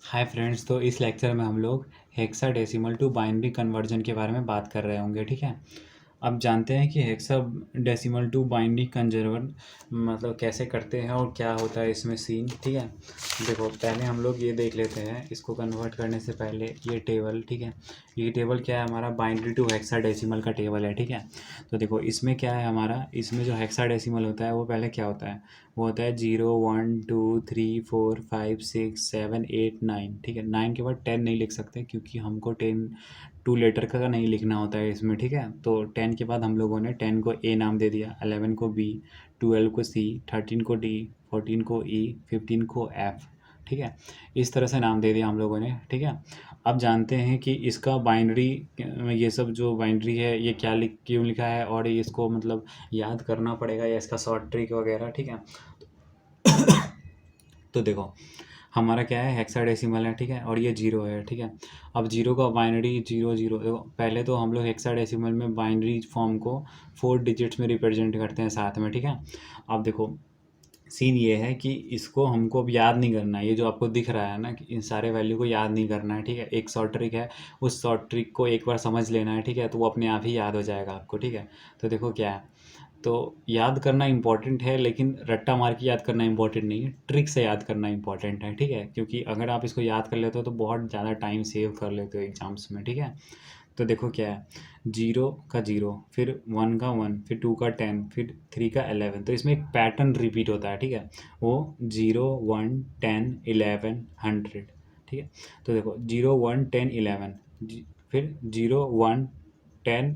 Hi friends, तो इस lecture में हम लोग हेक्साडेसिमल टू बाइनरी कन्वर्जन के बारे में बात कर रहे होंगे। ठीक है। अब जानते हैं कि हेक्साडेसिमल टू बाइनरी कन्वर्जन मतलब कैसे करते हैं और क्या होता है इसमें सीन। ठीक है। देखो, पहले हम लोग ये देख लेते हैं इसको कन्वर्ट करने से पहले ये टेबल। ठीक है। ये टेबल क्या है? हमारा बाइनरी टू हेक्साडेसिमल का टेबल है। ठीक है। तो देखो, इसमें क्या है हमारा, इसमें जो हेक्साडेसिमल होता है वो पहले क्या होता है, वो होता है 0 1 2 3 4 5 6 7 8 9। ठीक है। 9 के बाद 10 नहीं लिख सकते क्योंकि हमको 10 टू लेटर का नहीं लिखना होता है इसमें। ठीक है। तो 10 के बाद हम लोगों ने 10 को ए नाम दे दिया, 11 को बी, 12 को सी, 13 को डी, 14 को ई, 15 को एफ। ठीक है। इस तरह से नाम दे दिया हम लोगों ने। ठीक है। अब जानते हैं कि इसका बाइनरी, ये सब जो बाइनरी है ये क्या क्यों लिखा है और ये इसको मतलब याद करना पड़ेगा या इसका शॉर्ट ट्रिक वगैरह। ठीक है। तो देखो, हमारा क्या है, हेक्साडेसिमल है। ठीक है। और ये जीरो है। ठीक है। अब जीरो का बाइनरी जीरो जीरो, देखो पहले तो हम लोग हेक्साडेसिमल में बाइनरी फॉर्म को 4 डिजिट्स में रिप्रेजेंट करते हैं साथ में। ठीक है। अब देखो, सीन ये है कि इसको हमको अब याद नहीं करना है। ये जो आपको दिख रहा है ना कि इन सारे वैल्यू को याद नहीं करना है। ठीक है। एक शॉर्ट ट्रिक है, उस शॉर्ट ट्रिक को एक बार समझ लेना है। ठीक है। तो वो अपने आप ही याद हो जाएगा आपको। ठीक है। तो देखो क्या है, तो याद करना इम्पॉर्टेंट है लेकिन रट्टा मार के याद करना इम्पॉर्टेंट नहीं है, ट्रिक से याद करना इम्पॉर्टेंट है। ठीक है। क्योंकि अगर आप इसको याद कर लेते हो तो बहुत ज़्यादा टाइम सेव कर लेते हो एग्जाम्स में। ठीक है। तो देखो क्या है, जीरो का जीरो, फिर वन का वन, फिर टू का 10, फिर थ्री का 11। तो इसमें एक पैटर्न रिपीट होता है। ठीक है। वो 0 1 10 11 100। ठीक है। तो देखो 0 1 10 11, फिर 0 1 10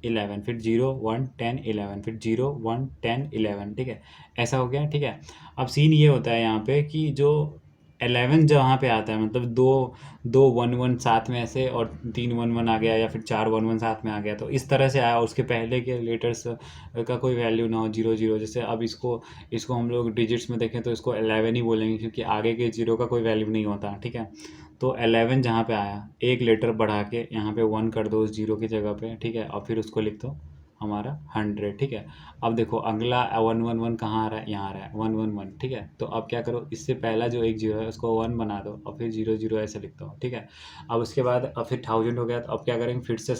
11, फिर 0 1 10 11, फिर 0 1 10 11। ठीक है। ऐसा हो गया। ठीक है। अब सीन ये होता है यहाँ पे कि जो 11 जहाँ पे आता है, मतलब दो दो वन वन साथ में ऐसे, और 3 वन वन आ गया या फिर 4 वन वन साथ में आ गया, तो इस तरह से आया। उसके पहले के लेटर्स का कोई वैल्यू ना हो, जीरो जीरो। जैसे अब इसको इसको हम लोग डिजिट्स में देखें तो इसको 11 ही बोलेंगे क्योंकि आगे के जीरो का कोई वैल्यू नहीं होता। ठीक है। तो 11 जहाँ पे आया, एक लेटर बढ़ा के यहाँ पे 1 कर दो उस जीरो की जगह पे। ठीक है। और फिर उसको लिख दो हमारा 100। ठीक है। अब देखो अगला 1 1 1 कहाँ आ रहा है, यहाँ आ रहा है 1 1 1। ठीक है। तो अब क्या करो, इससे पहला जो एक जीरो है उसको 1 बना दो और फिर जीरो जीरो ऐसे लिख दो। ठीक है। अब उसके बाद अब फिर 1000 हो गया, तो अब क्या करेंगे, फिर से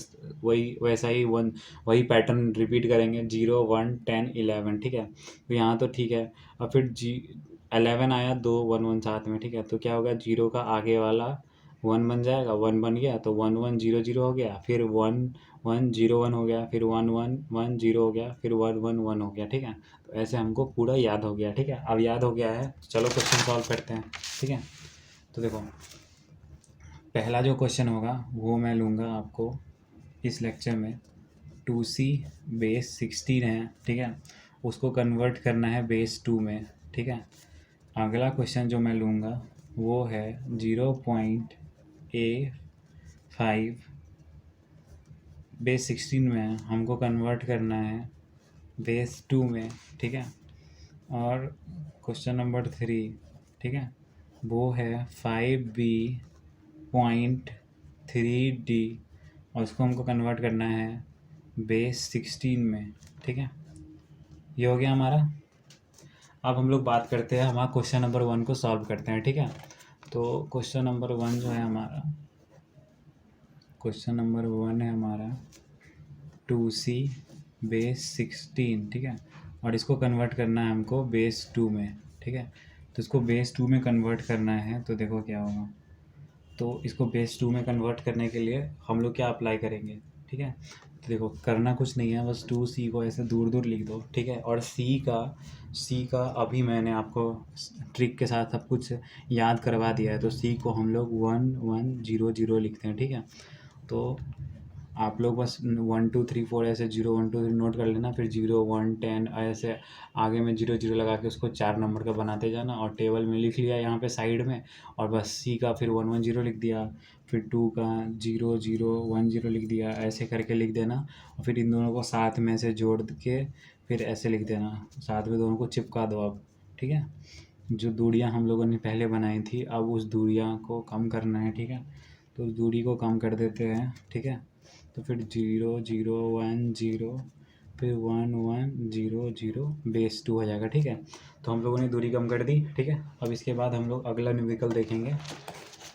वही वैसा ही वही पैटर्न रिपीट करेंगे, 0 1 10 11। ठीक है। तो यहाँ तो ठीक है। अब फिर 11 आया, दो वन वन साथ में। ठीक है। तो क्या होगा, जीरो का आगे वाला 1 बन जाएगा, 1 बन गया तो 1 1 0 0 हो गया, फिर 1 1 0 1 हो गया, फिर 1 1 1 0 हो गया, फिर 1 1 1 हो गया। ठीक है। तो ऐसे हमको पूरा याद हो गया। ठीक है। अब याद हो गया है तो चलो क्वेश्चन सॉल्व करते हैं। ठीक है। तो देखो, पहला जो क्वेश्चन होगा वो मैं लूँगा आपको इस लेक्चर में। 2C बेस 16 है। ठीक है। उसको कन्वर्ट करना है बेस 2 में। ठीक है। अगला क्वेश्चन जो मैं लूँगा वो है 0.A5 बेस 16 में हमको कन्वर्ट करना है बेस 2 में। ठीक है। और क्वेश्चन नंबर 3, ठीक है, वो है 5B.3D और उसको हमको कन्वर्ट करना है बेस 16 में। ठीक है। ये हो गया हमारा। अब हम लोग बात करते हैं, हमारा क्वेश्चन नंबर 1 को सॉल्व करते हैं। ठीक है। तो क्वेश्चन नंबर 1 जो है हमारा, क्वेश्चन नंबर 1 है हमारा 2C बेस 16। ठीक है। और इसको कन्वर्ट करना है हमको बेस 2 में। ठीक है। तो इसको बेस 2 में कन्वर्ट करना है, तो देखो क्या होगा। तो इसको बेस 2 में कन्वर्ट करने के लिए हम लोग क्या अप्लाई करेंगे। ठीक है। तो देखो, करना कुछ नहीं है, बस 2C को ऐसे दूर दूर लिख दो। ठीक है। और C का अभी मैंने आपको ट्रिक के साथ सब कुछ याद करवा दिया है। तो C को हम लोग 1 1 0 0 लिखते हैं। ठीक है। तो आप लोग बस 1 2 3 4 ऐसे 0 1 2 3 नोट कर लेना, फिर 0 1 10 ऐसे आगे में 0 0 लगा के उसको 4 नंबर का बनाते जाना, और टेबल में लिख लिया यहाँ पे साइड में। और बस C का फिर 1 1 0 लिख दिया, फिर 2 का 0 0 1 0 लिख दिया, ऐसे करके लिख देना। और फिर इन दोनों को साथ में से जोड़ के फिर ऐसे लिख देना, साथ में दोनों को चिपका दो अब। ठीक है। जो दूरियाँ हम लोगों ने पहले बनाई थी, अब उस दूरियाँ को कम करना है। ठीक है। तो उस दूरी को कम कर देते हैं। ठीक है। तो फिर 0 0 1 0, फिर 1 1 0 0 बेस 2 हो जाएगा। ठीक है। तो हम लोगों ने दूरी कम कर दी। ठीक है। अब इसके बाद हम लोग अगला न्यूमेरिकल देखेंगे।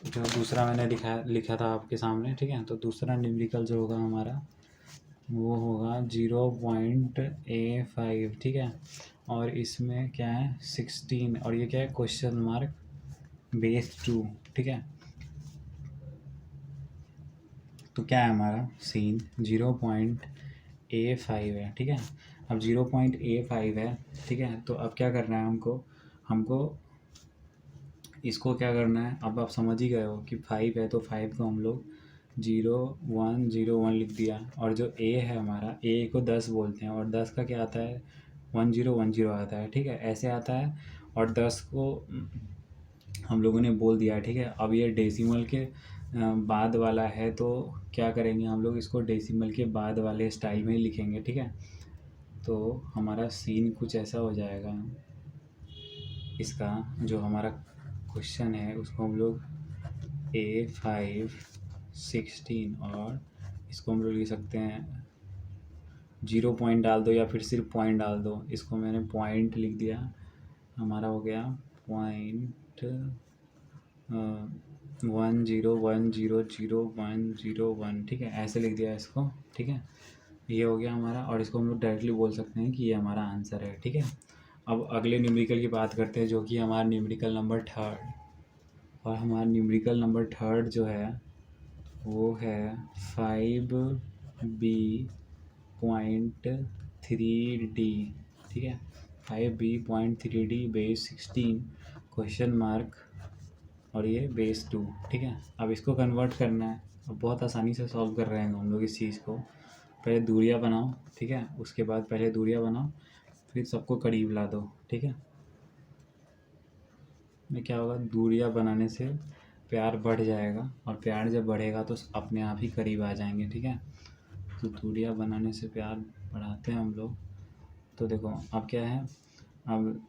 जो दूसरा मैंने लिखा था आपके सामने, ठीक है। तो दूसरा न्यूमेरिकल जो होगा हमारा वो होगा 0.A5, ठीक है। और इसमें क्या है 16, और ये क्या है क्वेश्चन मार्क बेस 2, ठीक है। तो क्या है हमारा सीन 0.A5 है, ठीक है। अब 0.A5 है, ठीक है। तो अब क्या करना है हमको इसको क्या करना है, अब आप समझ ही गए हो कि 5 है तो 5 को हम लोग 0 1 0 1 लिख दिया। और जो A है हमारा, A को 10 बोलते हैं, और 10 का क्या आता है 1010 आता है, ठीक है। ऐसे आता है, और 10 को हम लोगों ने बोल दिया, ठीक है। अब ये डेसिमल के बाद वाला है, तो क्या करेंगे हम लोग इसको डेसिमल के बाद वाले स्टाइल में ही लिखेंगे, ठीक है। तो हमारा सीन कुछ ऐसा हो जाएगा, इसका जो हमारा क्वेश्चन है उसको हम लोग A5 16, और इसको हम लोग लिख सकते हैं 0 पॉइंट डाल दो या फिर सिर्फ पॉइंट डाल दो। इसको मैंने पॉइंट लिख दिया, हमारा हो गया पॉइंट 101001, ठीक है। ऐसे लिख दिया इसको, ठीक है। ये हो गया हमारा, और इसको हम लोग डायरेक्टली बोल सकते हैं कि ये हमारा आंसर है, ठीक है। अब अगले न्यूमेरिकल की बात करते हैं, जो कि हमारा न्यूमेरिकल नंबर 3, और हमारा न्यूमेरिकल नंबर 3 जो है वो है 5B.3D, ठीक है। 5B.3D बेस 16 क्वेश्चन मार्क, और ये बेस 2, ठीक है। अब इसको कन्वर्ट करना है, अब बहुत आसानी से सॉल्व कर रहे हैं हम लोग इस चीज़ को। पहले दूरियां बनाओ, ठीक है। उसके बाद पहले दूरियां बनाओ, फिर सबको करीब ला दो, ठीक है। में क्या होगा, दूरियां बनाने से प्यार बढ़ जाएगा, और प्यार जब बढ़ेगा तो अपने आप ही करीब आ जाएंगे, ठीक है। तो दूरियां बनाने से प्यार बढ़ाते हैं हम लोग। तो देखो अब क्या है, अब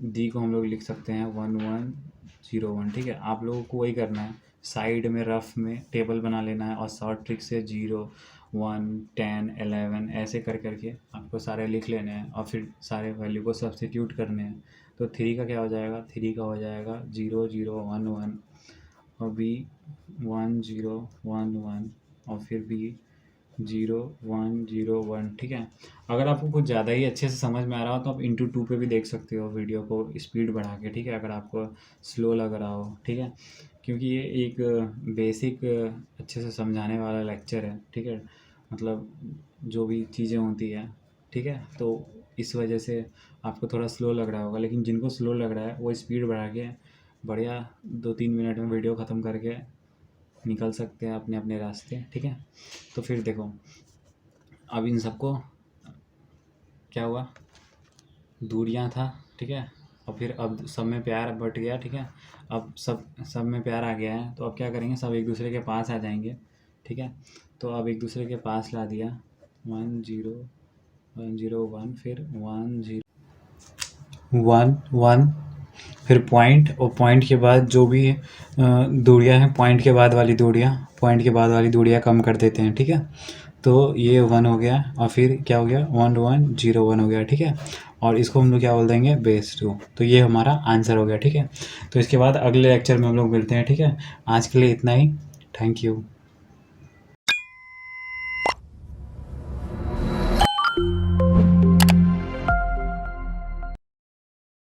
डी को हम लोग लिख सकते हैं 1101, ठीक है। आप लोगों को वही करना है, साइड में रफ में टेबल बना लेना है, और शॉर्ट ट्रिक से 0 1 10 11 ऐसे कर करके आपको सारे लिख लेने हैं, और फिर सारे वैल्यू को सब्स्टिट्यूट करने हैं। तो 3 का क्या हो जाएगा, 3 का हो जाएगा 0 0 1 1, और B 1 0 1 1, और फिर B 0 1 0 1, ठीक है। अगर आपको कुछ ज़्यादा ही अच्छे से समझ में आ रहा हो तो आप इंटू 2 पे भी देख सकते हो वीडियो को स्पीड बढ़ा के, ठीक है। अगर आपको स्लो लग रहा हो, ठीक है, क्योंकि ये एक बेसिक अच्छे से समझाने वाला लेक्चर है, ठीक है। मतलब जो भी चीज़ें होती हैं, ठीक है। तो इस वजह से आपको थोड़ा स्लो लग रहा होगा, लेकिन जिनको स्लो लग रहा है वो स्पीड बढ़ा के बढ़िया 2-3 मिनट में वीडियो ख़त्म करके निकल सकते हैं अपने अपने रास्ते, ठीक है। तो फिर देखो अब इन सबको क्या हुआ, दूरियां था, ठीक है। और फिर अब सब में प्यार बट गया, ठीक है। अब सब में प्यार आ गया है, तो अब क्या करेंगे, सब एक दूसरे के पास आ जाएंगे, ठीक है। तो अब एक दूसरे के पास ला दिया 1 0 1 0 1, फिर 1 0 1 1, फिर पॉइंट, और पॉइंट के बाद जो भी दूरियां हैं, पॉइंट के बाद वाली दूरियां कम कर देते हैं, ठीक है। तो ये 1 हो गया, और फिर क्या हो गया 1 1 0 1 हो गया, ठीक है। और इसको हम लोग क्या बोल देंगे बेस 2। तो ये हमारा आंसर हो गया, ठीक है। तो इसके बाद अगले लेक्चर में हम लोग मिलते हैं, ठीक है। आज के लिए इतना ही, थैंक यू।